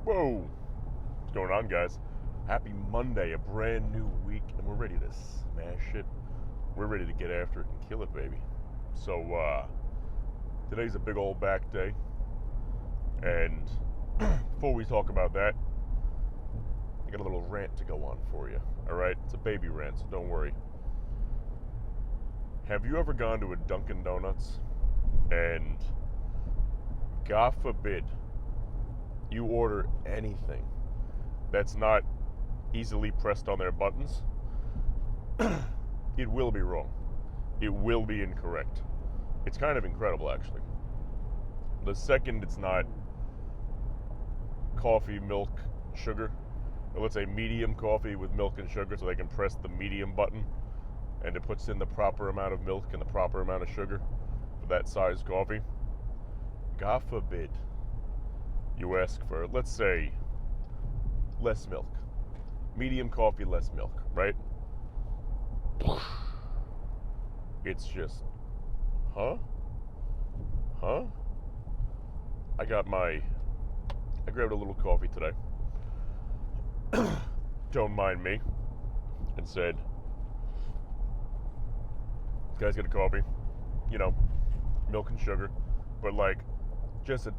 Whoa! What's going on, guys? Happy Monday, a brand new week, and we're ready to smash it. We're ready to get after it and kill it, baby. So, today's a big old back day, and before we talk about that, I got a little rant to go on for you, alright? It's a baby rant, so don't worry. Have you ever gone to a Dunkin' Donuts, and God forbid, you order anything that's not easily pressed on their buttons, it will be wrong. It will be incorrect. It's kind of incredible, actually. The second it's not coffee, milk, sugar, or let's say medium coffee with milk and sugar, so they can press the medium button and it puts in the proper amount of milk and the proper amount of sugar for that size coffee. God forbid you ask for, let's say, less milk. Medium coffee, less milk, right? It's just, huh? I grabbed a little coffee today. Don't mind me. And said, this guy's got a coffee, milk and sugar, but like just a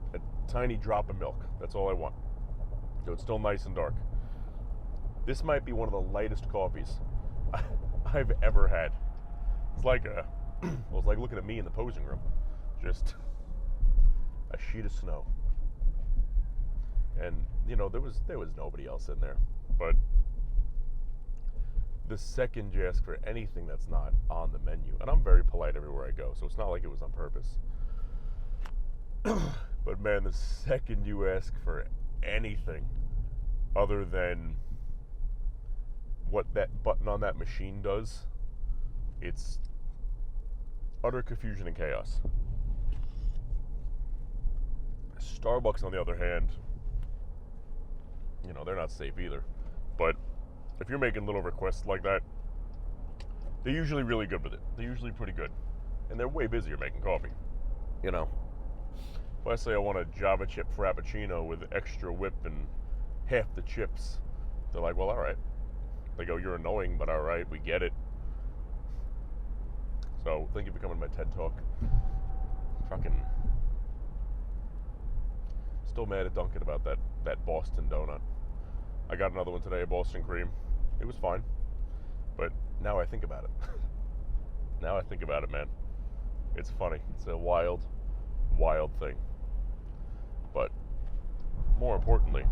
tiny drop of milk. That's all I want. So it's still nice and dark. This might be one of the lightest coffees I've ever had. It's like it's like looking at me in the posing room. Just a sheet of snow. And there was nobody else in there. But the second you ask for anything that's not on the menu, and I'm very polite everywhere I go, so it's not like it was on purpose. But man, the second you ask for anything other than what that button on that machine does, it's utter confusion and chaos. Starbucks, on the other hand, they're not safe either. But if you're making little requests like that, they're usually really good with it. They're usually pretty good. And they're way busier making coffee. If I say I want a Java chip frappuccino with extra whip and half the chips, they're like, well, all right. They go, you're annoying, but all right, we get it. So thank you for coming to my TED Talk. Fucking still mad at Dunkin' about that Boston donut. I got another one today, a Boston cream. It was fine. But now I think about it. Now I think about it, man. It's funny. It's a wild thing. But more importantly,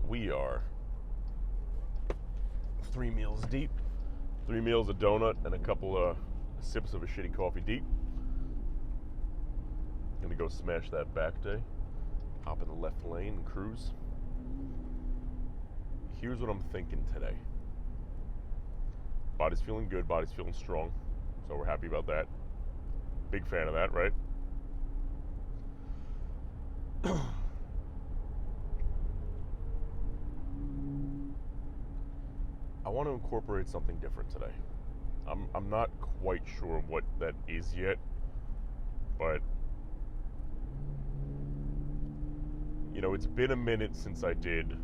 we are 3 meals deep. 3 meals, a donut, and a couple of sips of a shitty coffee deep. Gonna go smash that back day. Hop in the left lane and cruise. Here's what I'm thinking today. Body's feeling good, body's feeling strong. So we're happy about that. Big fan of that, right? I want to incorporate something different today. I'm not quite sure what that is yet, but it's been a minute since I did.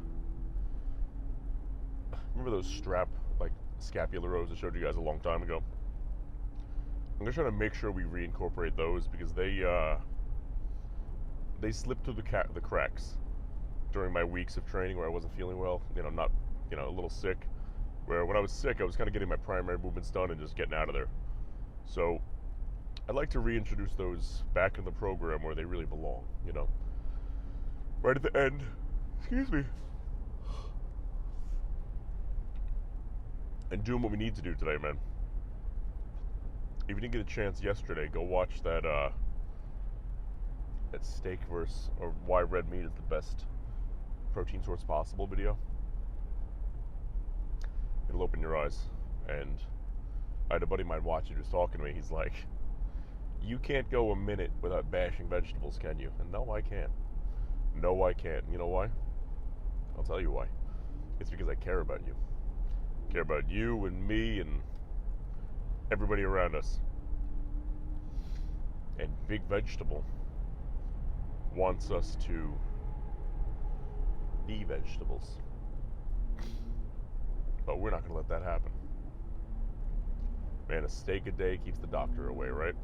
Remember those strap scapular rows I showed you guys a long time ago? I'm gonna try to make sure we reincorporate those because they slipped through the cracks during my weeks of training where I wasn't feeling well. Not a little sick. Where when I was sick, I was kind of getting my primary movements done and just getting out of there. So I'd like to reintroduce those back in the program where they really belong. Right at the end. Excuse me. And doing what we need to do today, man. If you didn't get a chance yesterday, go watch that steak versus or why red meat is the best protein source possible video. It'll open your eyes. And I had a buddy of mine watching, who was talking to me. He's like, you can't go a minute without bashing vegetables, can you? And no, I can't. No, I can't. You know why? I'll tell you why. It's because I care about you. I care about you and me and everybody around us. And Big Vegetable wants us to the vegetables. But we're not going to let that happen. Man, a steak a day keeps the doctor away, right?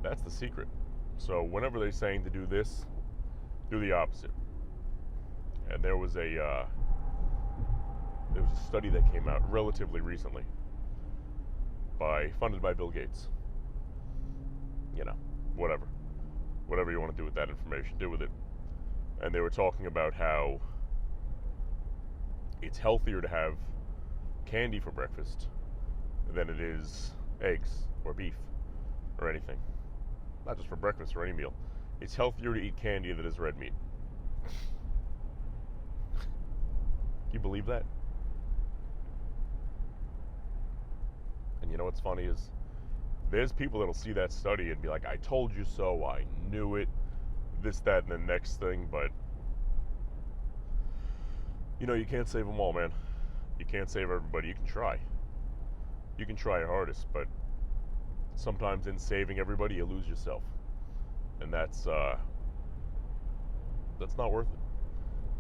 That's the secret. So whenever they're saying to do this, do the opposite. And there was a study that came out relatively recently, funded by Bill Gates. You know, whatever you want to do with that information, do with it. And they were talking about how it's healthier to have candy for breakfast than it is eggs or beef or anything. Not just for breakfast or any meal. It's healthier to eat candy than it is red meat. Can you believe that? And you know what's funny is there's people that'll see that study and be like, I told you so, I knew it, this, that, and the next thing, but you know, you can't save them all, man. You can't save everybody. You can try. You can try your hardest, but sometimes in saving everybody, you lose yourself. And that's not worth it.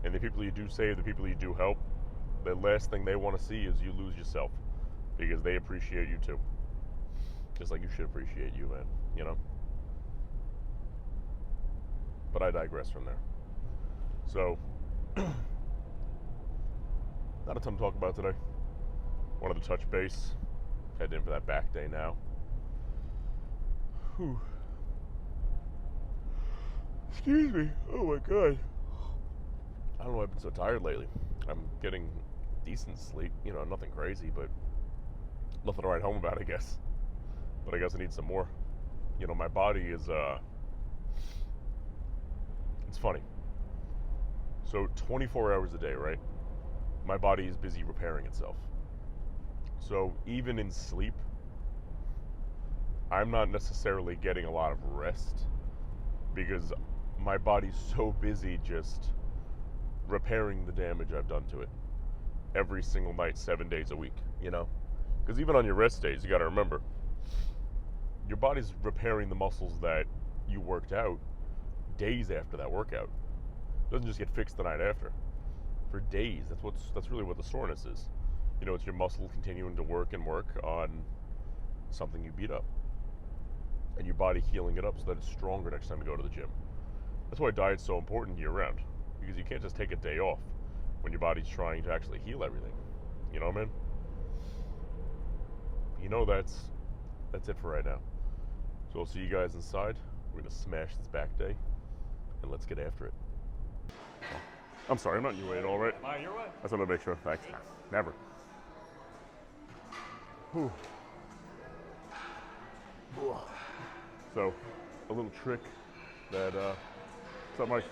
And the people you do save, the people you do help, the last thing they want to see is you lose yourself, because they appreciate you too. Just like you should appreciate you, man, you know? But I digress from there. So, not a ton to talk about today. Wanted to touch base. Heading in for that back day now. Whew. Excuse me. Oh my God. I don't know why I've been so tired lately. I'm getting decent sleep. You know, nothing crazy, but nothing to write home about, I guess. But I guess I need some more. You know, my body is, it's funny. So 24 hours a day, right? My body is busy repairing itself. So even in sleep, I'm not necessarily getting a lot of rest because my body's so busy just repairing the damage I've done to it every single night, 7 days a week, you know? Because even on your rest days, you got to remember, your body's repairing the muscles that you worked out days after that workout. It doesn't just get fixed the night after. For days, that's really what the soreness is. You know, it's your muscle continuing to work on something you beat up. And your body healing it up so that it's stronger next time you go to the gym. That's why diet's so important year round. Because you can't just take a day off when your body's trying to actually heal everything. You know what I mean? You know that's it for right now. So I'll see you guys inside. We're gonna smash this back day and let's get after it. I'm sorry, I'm not in your way at all, right? Am I in your way? I just want to make sure. Thanks. Never. Whew. So, a little trick that, what's up, Mike?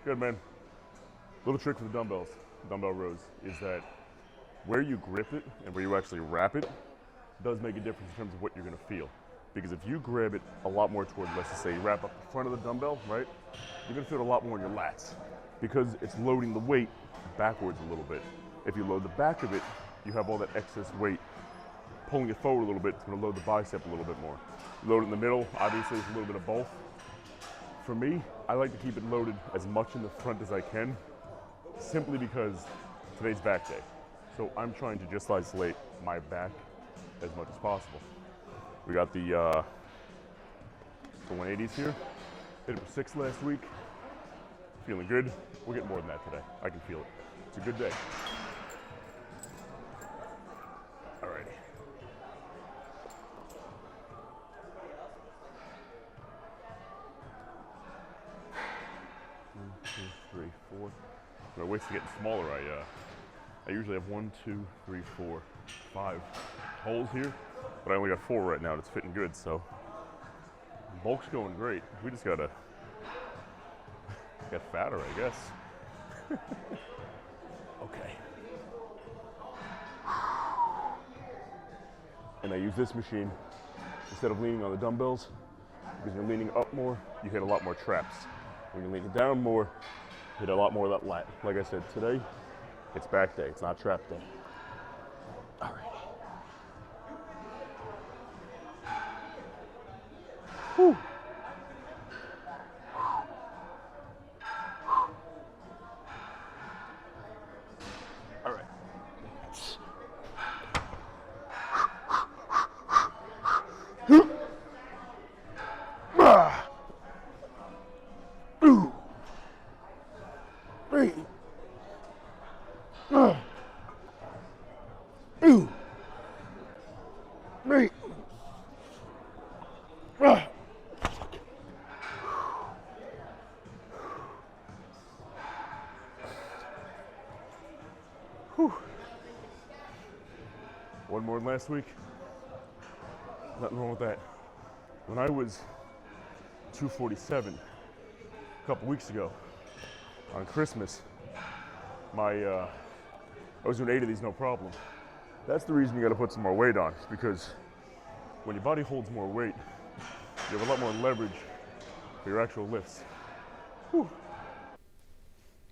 Good, man. Little trick for the dumbbells, dumbbell rows, is that where you grip it and where you actually wrap it does make a difference in terms of what you're going to feel. Because if you grab it a lot more toward, let's just say, you wrap up the front of the dumbbell, right? You're going to feel it a lot more in your lats because it's loading the weight backwards a little bit. If you load the back of it, you have all that excess weight pulling it forward a little bit. It's going to load the bicep a little bit more. Load it in the middle, obviously it's a little bit of both. For me, I like to keep it loaded as much in the front as I can, simply because today's back day. So I'm trying to just isolate my back as much as possible. We got the 180s here. Hit it for 6 last week. Feeling good. We'll get more than that today. I can feel it. It's a good day. Alrighty. 1, 2, 3, 4. My weight's getting smaller. I usually have 1, 2, 3, 4, 5 holes here, but I only got 4 right now. And it's fitting good, so bulk's going great. We just gotta get fatter, I guess. Okay. And I use this machine instead of leaning on the dumbbells, because you're leaning up more, you hit a lot more traps. When you're leaning down more, you hit a lot more of that lat. Like I said, today, it's back day, it's not trap day. All right. Whew. Whew. One more than last week. Nothing wrong with that. When I was 247 a couple weeks ago on Christmas, I was doing 8 of these no problem. That's the reason you got to put some more weight on, because when your body holds more weight, you have a lot more leverage for your actual lifts. Whew.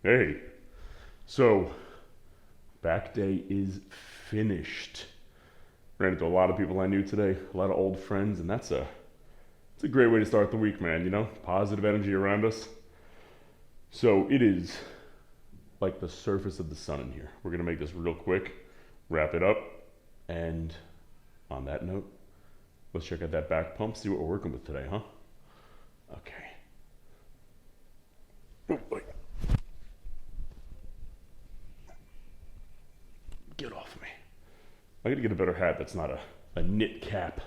Hey, so back day is finished. Ran into a lot of people I knew today, a lot of old friends, and it's a great way to start the week, man, you know? Positive energy around us. So it is like the surface of the sun in here. We're gonna make this real quick, wrap it up, and on that note, let's check out that back pump, see what we're working with today, huh? Okay. Oh, wait. Get off of me. I gotta get a better hat that's not a knit cap.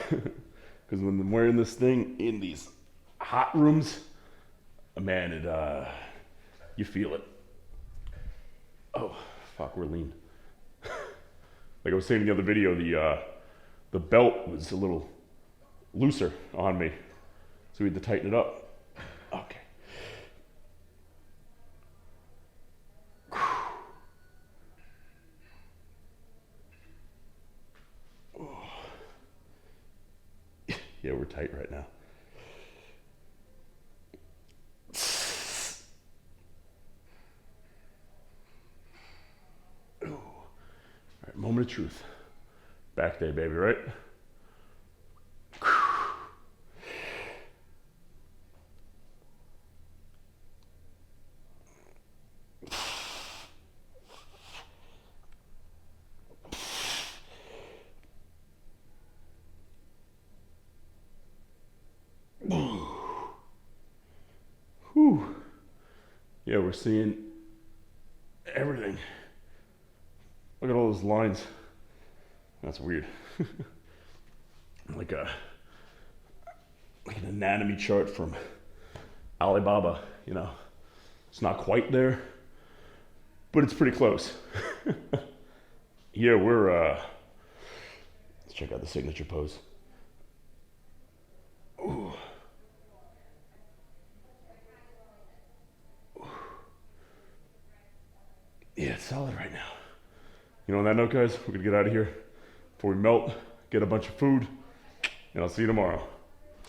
Because when I'm wearing this thing in these hot rooms, man, you feel it. Oh, fuck, we're lean. Like I was saying in the other video, the belt was a little looser on me, so we had to tighten it up. Okay. Yeah, we're tight right now. Ooh. All right, moment of truth. Back day, baby, right? Whew. Yeah, we're seeing everything. Look at all those lines. That's weird. like an anatomy chart from Alibaba, you know. It's not quite there, but it's pretty close. Yeah, let's check out the signature pose. Ooh. Yeah, it's solid right now. You know, on that note, guys, we're gonna get out of here before we melt, get a bunch of food, and I'll see you tomorrow.